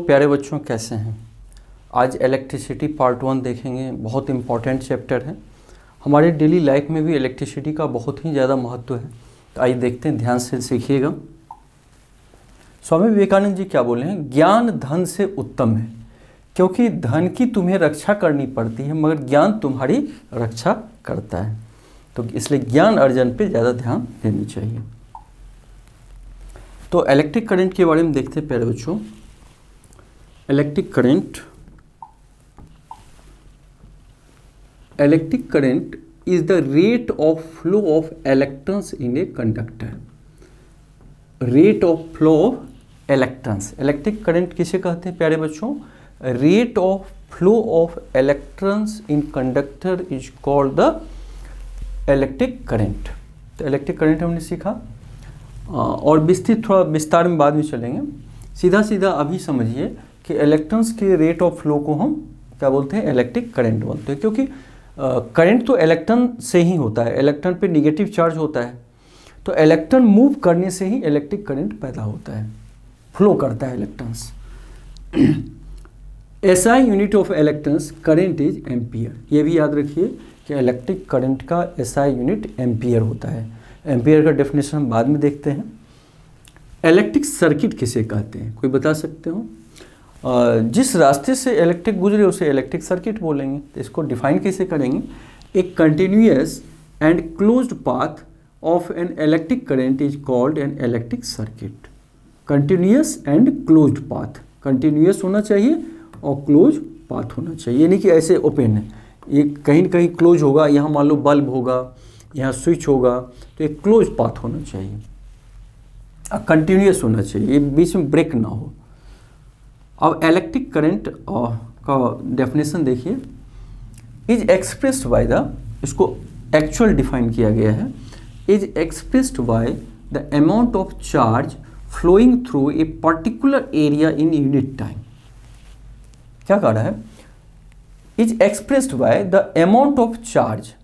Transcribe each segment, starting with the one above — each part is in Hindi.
प्यारे बच्चों, कैसे हैं? आज इलेक्ट्रिसिटी पार्ट 1 देखेंगे। बहुत इम्पॉर्टेंट चैप्टर है। हमारे डेली लाइफ में भी इलेक्ट्रिसिटी का बहुत ही ज़्यादा महत्व है। तो आइए देखते हैं, ध्यान से सीखिएगा। स्वामी विवेकानंद जी क्या बोले हैं? ज्ञान धन से उत्तम है, क्योंकि धन की तुम्हें रक्षा करनी पड़ती है मगर ज्ञान तुम्हारी रक्षा करता है। तो इसलिए ज्ञान अर्जन पे ज़्यादा ध्यान देनी चाहिए। तो इलेक्ट्रिक करंट के बारे में देखते हैं प्यारे बच्चों। Electric current is the rate of flow of electrons in a conductor. Rate of flow of electrons. Electric current किसे कहते हैं प्यारे बच्चों? Rate of flow of electrons in conductor is called the electric current. तो इलेक्ट्रिक करंट हमने सीखा और विस्तृत थोड़ा विस्तार में बाद में चलेंगे। सीधा सीधा अभी समझिए कि इलेक्ट्रॉन्स के रेट ऑफ फ्लो को हम क्या बोलते हैं? इलेक्ट्रिक करंट बोलते हैं। क्योंकि करंट तो इलेक्ट्रॉन से ही होता है, इलेक्ट्रॉन पे नेगेटिव चार्ज होता है, तो इलेक्ट्रॉन मूव करने से ही इलेक्ट्रिक करंट पैदा होता है, फ्लो करता है electrons. SI unit of electrons current is ampere. ये भी याद रखिए कि इलेक्ट्रिक करंट का एसआई यूनिट एम्पियर होता है। एम्पियर का डेफिनेशन हम बाद में देखते हैं। इलेक्ट्रिक सर्किट किसे कहते हैं? कोई बता सकते हो? जिस रास्ते से इलेक्ट्रिक गुजरे उसे इलेक्ट्रिक सर्किट बोलेंगे। तो इसको डिफाइन कैसे करेंगे? एक continuous and closed path of N electric current is called an electric circuit. Continuous and closed path, continuous होना चाहिए और क्लोज पाथ होना चाहिए, यानी कि ऐसे ओपन है, ये कहीं ना कहीं क्लोज होगा, यहाँ मान लो बल्ब होगा, यहाँ स्विच होगा, तो एक क्लोज पाथ होना चाहिए, कंटिन्यूअस होना चाहिए, ये बीच में ब्रेक ना हो। अब इलेक्ट्रिक करंट का डेफिनेशन देखिए। इज एक्सप्रेस्ड बाय द, इसको एक्चुअल डिफाइन किया गया है, is expressed by the amount of charge flowing through a particular area in unit time. क्या कह रहा है? Is expressed by the amount of charge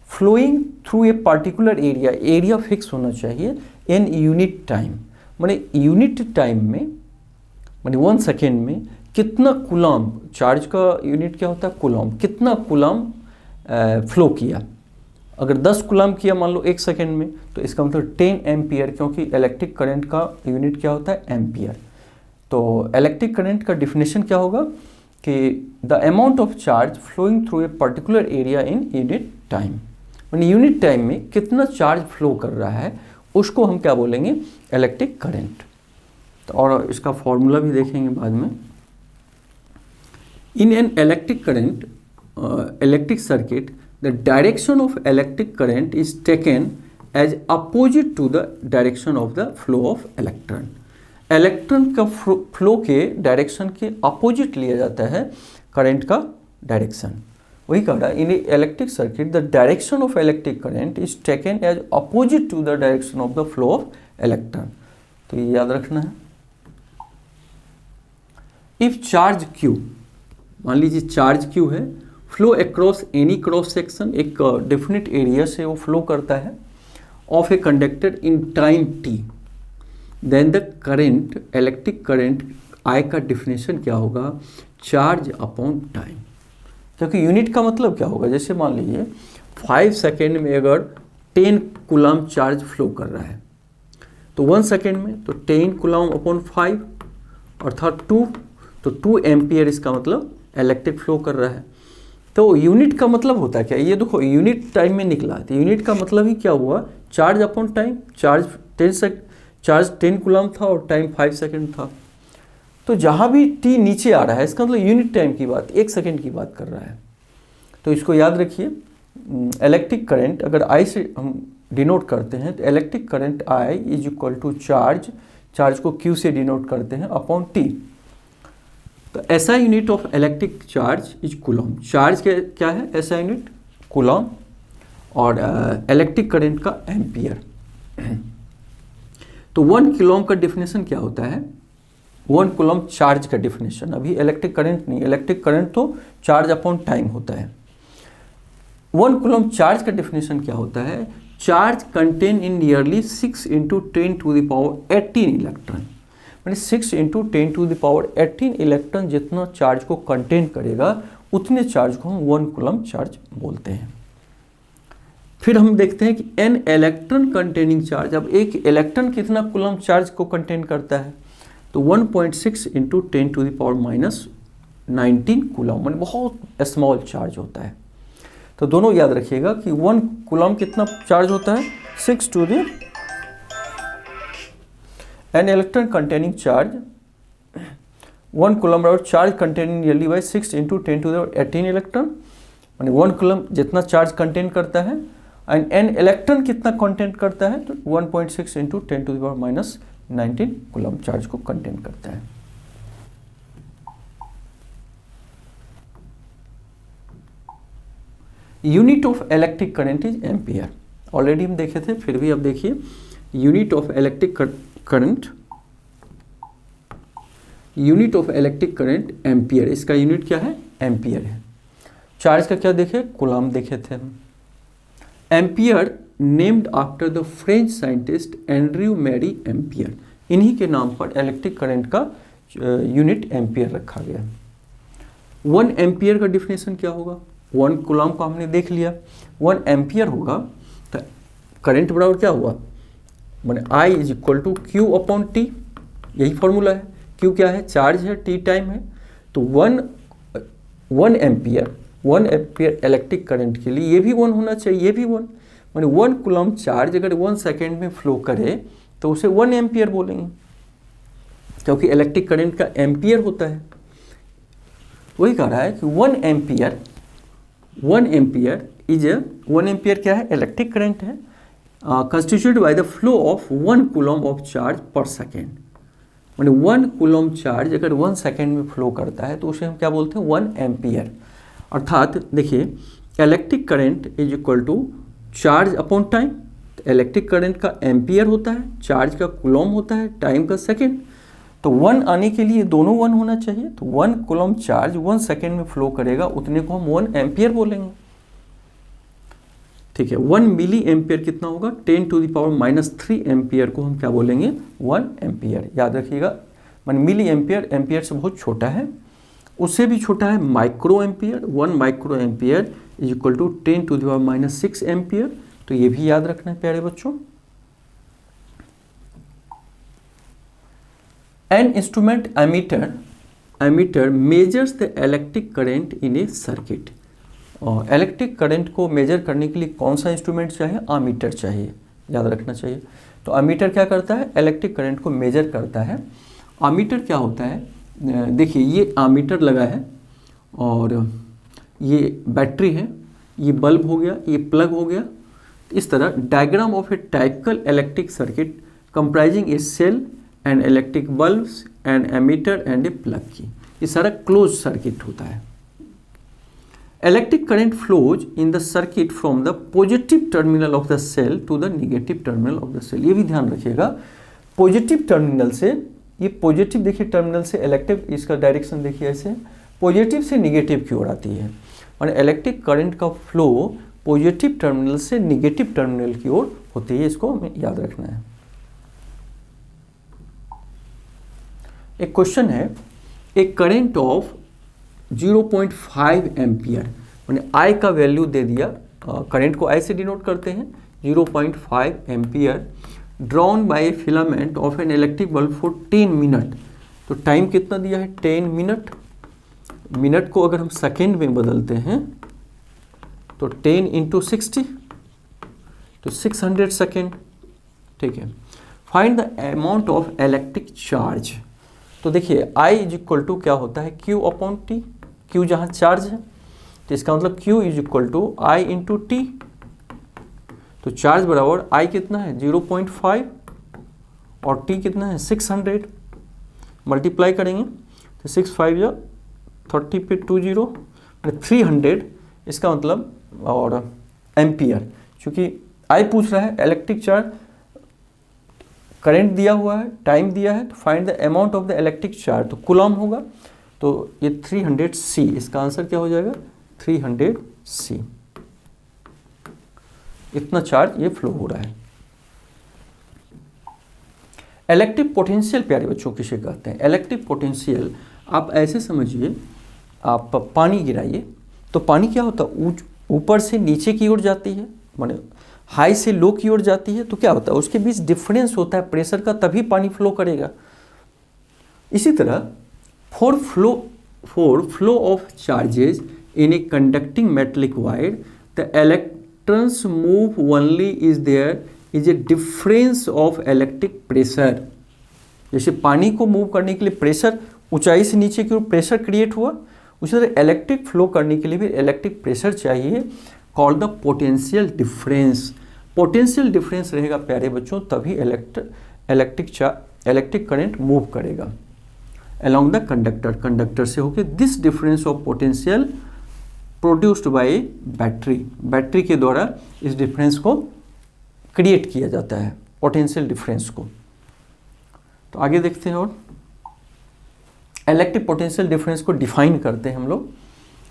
flowing through a particular area, area fix होना चाहिए, इन यूनिट टाइम, माने यूनिट टाइम में, माने 1 सेकेंड में कितना कूलम, चार्ज का यूनिट क्या होता है? कूलम, कितना कूलम फ्लो किया। अगर 10 कूलम किया मान लो 1 सेकेंड में, तो इसका मतलब 10 एम्पियर, क्योंकि इलेक्ट्रिक करंट का यूनिट क्या होता है? एम्पियर। तो इलेक्ट्रिक करंट का डिफिनेशन क्या होगा कि the amount of charge flowing through a particular area in unit time, माने यूनिट टाइम में कितना चार्ज फ्लो कर रहा है, उसको हम क्या बोलेंगे? Electric current. तो और इसका फॉर्मूला भी देखेंगे बाद में। In an electric current, electric circuit, the direction of electric current is taken as opposite to the direction of the flow of electron. Electron का फ्लो के डायरेक्शन के अपोजिट लिया जाता है करंट का डायरेक्शन। वही कह रहा है, in electric circuit the direction of electric current is taken as opposite to the direction of the flow of electron. तो ये याद रखना है। इफ चार्ज Q, मान लीजिए चार्ज Q है, flow across any cross section, एक डेफिनेट एरिया से वो फ्लो करता है, of a conductor in time t, then the current, electric current I का डिफिनेशन क्या होगा? Charge upon time. क्योंकि यूनिट का मतलब क्या होगा? जैसे मान लीजिए 5 सेकेंड में अगर 10 कूलम चार्ज फ्लो कर रहा है, तो 1 सेकेंड में तो 10 कूलम अपॉन 5 अर्थात 2, तो 2 एम्पियर इसका मतलब इलेक्ट्रिक फ्लो कर रहा है। तो यूनिट का मतलब होता है क्या? ये देखो यूनिट टाइम में निकला, तो यूनिट का मतलब ही क्या हुआ? Charge upon time. Charge 10 coulomb था और टाइम 5 सेकेंड था। तो जहाँ भी t नीचे आ रहा है, इसका मतलब यूनिट टाइम की बात, 1 सेकेंड की बात कर रहा है। तो इसको याद रखिए। इलेक्ट्रिक करंट अगर I से हम डिनोट करते हैं, तो electric current I is equal to charge, charge को Q से डिनोट करते हैं, अपॉन T। तो SI unit of electric charge is coulomb. Charge क्या है? ऐसा यूनिट कूलम, और इलेक्ट्रिक करंट का एम्पियर। तो 1 कूलम का डिफिनेशन क्या होता है? 1 कूलम चार्ज का डिफिनेशन, अभी इलेक्ट्रिक करंट नहीं, इलेक्ट्रिक करंट तो चार्ज अपॉन टाइम होता है। 1 कूलम चार्ज का डिफिनेशन क्या होता है? Charge contain in nearly 6 × 10⁻18 electron, मैंने 6 × 10⁻18 इलेक्ट्रॉन जितना चार्ज को कंटेन करेगा उतने चार्ज को हम 1 कूलम चार्ज बोलते हैं। फिर हम देखते हैं कि n इलेक्ट्रॉन कंटेनिंग चार्ज, अब एक इलेक्ट्रॉन कितना कूलम चार्ज को कंटेन करता है, तो 1.6 × 10⁻19 कूलम, मतलब बहुत स्मॉल चार्ज होता है। तो दोनों याद रखिएगा कि 1 कूलम कितना चार्ज होता है, 6 to the n electron containing charge 1 coulomb और charge containing nearly by 6 × 10⁻18 electron, यानी 1 कूलम जितना चार्ज कंटेन करता है एंड n इलेक्ट्रॉन कितना कंटेन करता है, तो 1.6 × 10⁻19 कूलम चार्ज को कंटेन करता है। Unit of electric current is ampere, already हम देखे थे, फिर भी अब देखिए unit of electric current, unit of electric current ampere, इसका यूनिट क्या है, एम्पियर है। चार्ज का क्या देखे, कूलम देखे थे हम। Ampere named after the French scientist Andrew Marie Ampere, इन्हीं के नाम पर इलेक्ट्रिक करंट का यूनिट एम्पियर रखा गया। 1 एम्पियर का डिफिनेशन क्या होगा, 1 कूलम को हमने देख लिया, 1 एम्पियर होगा तो करंट बराबर क्या हुआ, मैंने I = Q/T, यही फॉर्मूला है। Q क्या है, चार्ज है, T टाइम है। तो 1 एम्पियर इलेक्ट्रिक करंट के लिए ये भी 1 होना चाहिए, ये भी 1, मैंने 1 कूलम चार्ज अगर 1 सेकेंड में फ्लो करे तो उसे 1 एम्पियर बोलेंगे, क्योंकि इलेक्ट्रिक करंट का एम्पियर होता है। वही कह रहा है कि 1 एम्पियर क्या है, इलेक्ट्रिक करंट है, constituted by the flow of 1 coulomb of charge पर सेकेंड, मैंने 1 कूलम चार्ज अगर 1 सेकेंड में फ्लो करता है तो उसे हम क्या बोलते हैं, 1 एम्पियर। अर्थात देखिए electric current is equal to charge upon time, electric current का एम्पियर होता है, चार्ज का कूलम होता है, टाइम का सेकेंड। तो 1 आने के लिए दोनों 1 होना चाहिए, तो 1 कूलम चार्ज 1 सेकेंड में फ्लो करेगा उतने को हम 1 एम्पियर बोलेंगे। ठीक है, 1 मिली एम्पियर कितना होगा, 10⁻³ एम्पियर को हम क्या बोलेंगे, 1 एम्पियर। याद रखिएगा, मान मिली एम्पियर से बहुत छोटा है, उससे भी छोटा है micro ampere, 1 micro ampere is equal to 10⁻⁶ ampere. तो ये भी याद रखना है प्यारे बच्चों। An instrument ammeter measures the electric current in a circuit. और इलेक्ट्रिक करंट को मेजर करने के लिए कौन सा इंस्ट्रूमेंट चाहिए, आमीटर चाहिए, याद रखना चाहिए। तो आमीटर क्या करता है, इलेक्ट्रिक करंट को मेजर करता है। आमीटर क्या होता है, देखिए ये आमीटर लगा है और ये बैटरी है, ये बल्ब हो गया, ये प्लग हो गया। इस तरह diagram of a typical electric circuit comprising a cell and electric bulbs and ammeter and a plug key, ये सारा क्लोज सर्किट होता है। Electric current flows in the circuit from the positive terminal of the cell to the negative terminal of the cell. ये भी ध्यान रखिएगा, पॉजिटिव टर्मिनल से, ये पॉजिटिव देखिए टर्मिनल से इलेक्ट्रिक, इसका डायरेक्शन देखिए ऐसे, पॉजिटिव से निगेटिव की ओर आती है, और इलेक्ट्रिक करंट का फ्लो पॉजिटिव टर्मिनल से निगेटिव टर्मिनल की ओर होती है, इसको हमें याद रखना है। एक क्वेश्चन है, एक करंट ऑफ 0.5 एम्पियर, मैंने I का वैल्यू दे दिया, करंट को I से डिनोट करते हैं, 0.5 ampere drawn by A filament of an electric bulb for 10 minute. तो टाइम कितना दिया है, 10 मिनट। मिनट को अगर हम सेकेंड में बदलते हैं तो 10 × 60 तो 600 सेकेंड। ठीक है, find the amount of electric charge. तो देखिए I = क्या होता है, Q/T, Q जहाँ चार्ज है, तो इसका मतलब Q = I × T। तो चार्ज बराबर I कितना है, 0.5 और T कितना है, 600। मल्टीप्लाई करेंगे तो 6 5 या 30 पे 20 300, इसका मतलब और एम्पियर। चूँकि I पूछ रहा है इलेक्ट्रिक चार्ज, करंट दिया हुआ है, टाइम दिया है, तो find the amount of the electric charge, तो कूलम होगा, तो ये 300C, इसका आंसर क्या हो जाएगा, 300C। इतना चार्ज ये फ्लो हो रहा है। इलेक्ट्रिक पोटेंशियल प्यारे बच्चों किसे कहते हैं? इलेक्ट्रिक पोटेंशियल आप ऐसे समझिए, आप पानी गिराइए तो पानी क्या होता है, ऊपर से नीचे की ओर जाती है, माने हाई से लो की ओर जाती है, तो क्या होता है उसके बीच डिफरेंस होता है प्रेशर का, तभी पानी फ्लो करेगा। इसी तरह for flow of charges in a conducting metallic wire the electrons move only is there is a difference of electric pressure. जैसे पानी को मूव करने के लिए प्रेशर, ऊंचाई से नीचे की ओर प्रेशर क्रिएट हुआ, उसी तरह इलेक्ट्रिक फ्लो करने के लिए भी इलेक्ट्रिक प्रेशर चाहिए, called the potential difference. Potential difference रहेगा प्यारे बच्चों, तभी इलेक्ट्रिक करंट मूव करेगा अलोंग द कंडक्टर, कंडक्टर से होकर। This difference of potential produced by battery, battery के द्वारा इस डिफरेंस को क्रिएट किया जाता है, पोटेंशियल डिफरेंस को। तो आगे देखते हैं, और इलेक्ट्रिक पोटेंशियल डिफरेंस को डिफाइन करते हैं हम लोग।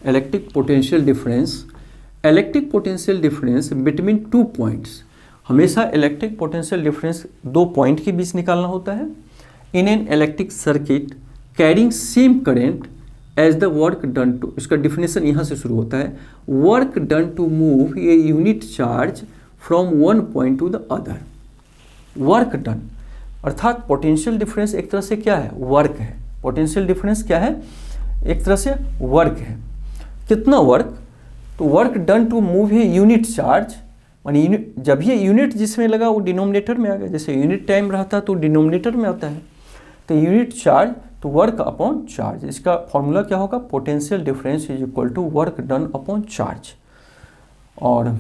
Electric potential difference, electric potential difference between two points. हमेशा इलेक्ट्रिक पोटेंशियल डिफरेंस दो पॉइंट के बीच निकालना होता है। In an electric circuit carrying same current as the work done to, इसका डिफिनेशन यहाँ से शुरू होता है, work done to move a unit charge from one point to the other. Work done अर्थात पोटेंशियल डिफरेंस एक तरह से क्या है, वर्क है। पोटेंशियल डिफरेंस क्या है, एक तरह से वर्क है। कितना वर्क, तो work done to move a unit charge, मानी यूनिट, जब ये यूनिट जिसमें लगा वो डिनोमिनेटर में आ गया, जैसे यूनिट टाइम रहता है तो डिनोमिनेटर में आता है, तो यूनिट चार्ज तो वर्क अपॉन चार्ज। इसका फॉर्मूला क्या होगा, potential difference is equal to work done upon charge. और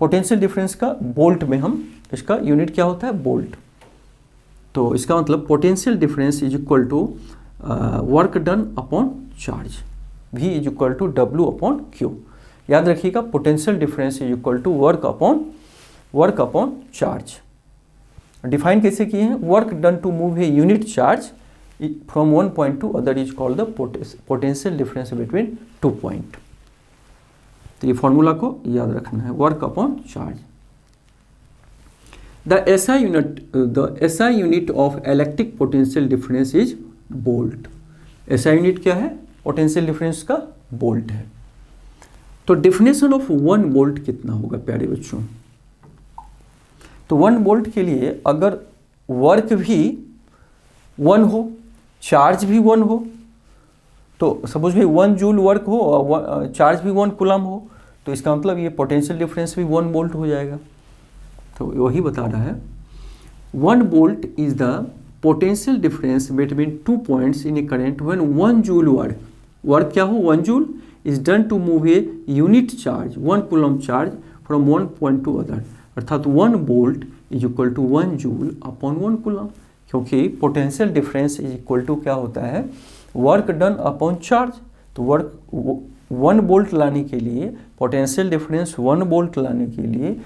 पोटेंशियल डिफरेंस का बोल्ट में हम, इसका यूनिट क्या होता है, बोल्ट। तो इसका मतलब potential difference is equal to work done upon charge, V is equal to W upon Q। याद रखिएगा, potential difference is equal to work upon charge. Define कैसे किए हैं, work done to move a unit charge from one point to other is called the potential difference between two point. तो ये फॉर्मूला को याद रखना है, work upon charge. The SI unit of electric potential difference is volt. SI unit क्या है, पोटेंशियल डिफरेंस का वोल्ट है। तो डेफिनेशन ऑफ 1 वोल्ट कितना होगा प्यारे बच्चों, तो 1 वोल्ट के लिए अगर वर्क भी 1 हो, चार्ज भी 1 हो, तो सपोज भाई 1 जूल वर्क हो और चार्ज भी 1 कूलम हो, तो इसका मतलब ये पोटेंशियल डिफरेंस भी 1 वोल्ट हो जाएगा। तो वही बता रहा है, 1 volt is the potential difference between 2 points in a current when 1 joule work क्या हो, 1 joule is done to move a unit charge 1 coulomb charge from one point to other. अर्थात 1 volt is equal to 1 joule upon 1 coulomb, क्योंकि potential difference is equal to क्या होता है, वर्क डन अपॉन चार्ज। तो वर्क 1 वोल्ट लाने के लिए, पोटेंशियल डिफरेंस 1 वोल्ट लाने के लिए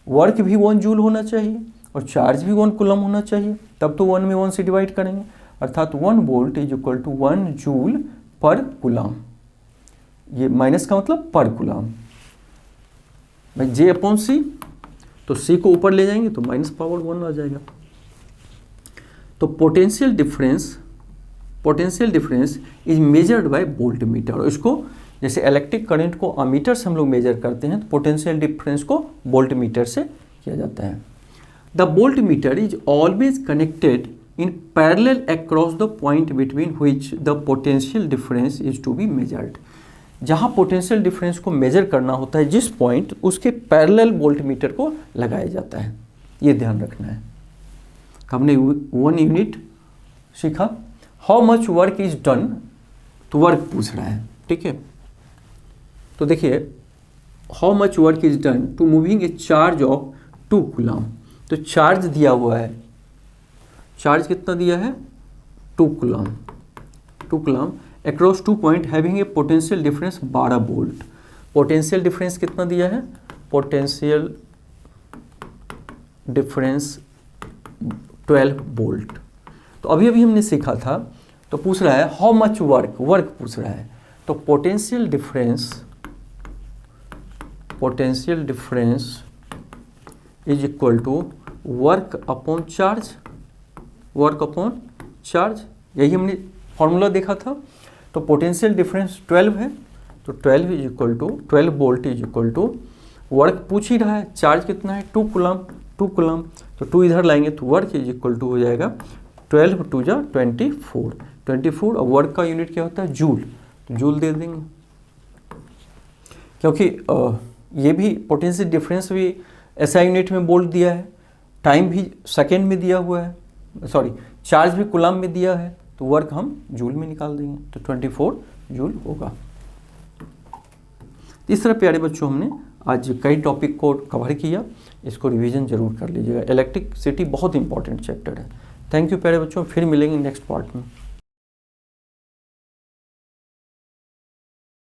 वर्क भी 1 जूल होना चाहिए और चार्ज भी 1 कूलम होना चाहिए, तब तो 1 में 1 से डिवाइड करेंगे। अर्थात 1 volt is equal to 1 joule per coulomb. ये माइनस का मतलब पर कूलम, भाई J अपॉन C, तो C को ऊपर ले जाएंगे तो माइनस पावर 1 आ जाएगा। तो potential difference is measured by volt meter. इसको जैसे इलेक्ट्रिक करंट को अमीटर से हम लोग मेजर करते हैं, तो पोटेंशियल डिफरेंस को वोल्ट मीटर से किया जाता है। The voltmeter is always connected in parallel across the point between which the potential difference is to be measured. जहाँ पोटेंशियल डिफरेंस को मेजर करना होता है जिस पॉइंट, उसके पैरेलल वोल्ट मीटर को लगाया जाता है, ये ध्यान रखना है। हमने 1 यूनिट सीखा, how much work is done, तो वर्क पूछ रहा है, ठीक है। तो देखिए, how much work is done to moving a charge of 2 coulomb, तो चार्ज दिया हुआ है, चार्ज कितना दिया है, 2 coulomb across 2 point having a potential difference 12 volt. Potential difference कितना दिया है, पोटेंशियल डिफरेंस 12 वोल्ट। तो अभी हमने सीखा था, तो पूछ रहा है हाउ मच वर्क पूछ रहा है, तो potential difference is equal to work upon charge, work upon charge, यही हमने फॉर्मूला देखा था। तो पोटेंशियल डिफरेंस 12 है, तो 12 is equal to 12 volt is equal to, work पूछ ही रहा है, चार्ज कितना है 2 कूलम, 2 कूलम, तो 2 इधर लाएंगे तो वर्क इज इक्वल टू हो जाएगा 12 2 जा 24, और वर्क का यूनिट क्या होता है जूल, तो जूल दे देंगे, क्योंकि ये भी पोटेंशियल डिफरेंस भी एसआई यूनिट में बोल दिया है, टाइम भी सेकेंड में दिया हुआ है, सॉरी चार्ज भी कूलम में दिया है, तो वर्क हम जूल में निकाल देंगे, तो 24 जूल होगा। इस तरह प्यारे बच्चों हमने आज कई टॉपिक को कवर किया, इसको रिवीजन जरूर कर लीजिएगा। इलेक्ट्रिसिटी बहुत इंपॉर्टेंट चैप्टर है। थैंक यू प्यारे बच्चों, फिर मिलेंगे नेक्स्ट पार्ट में।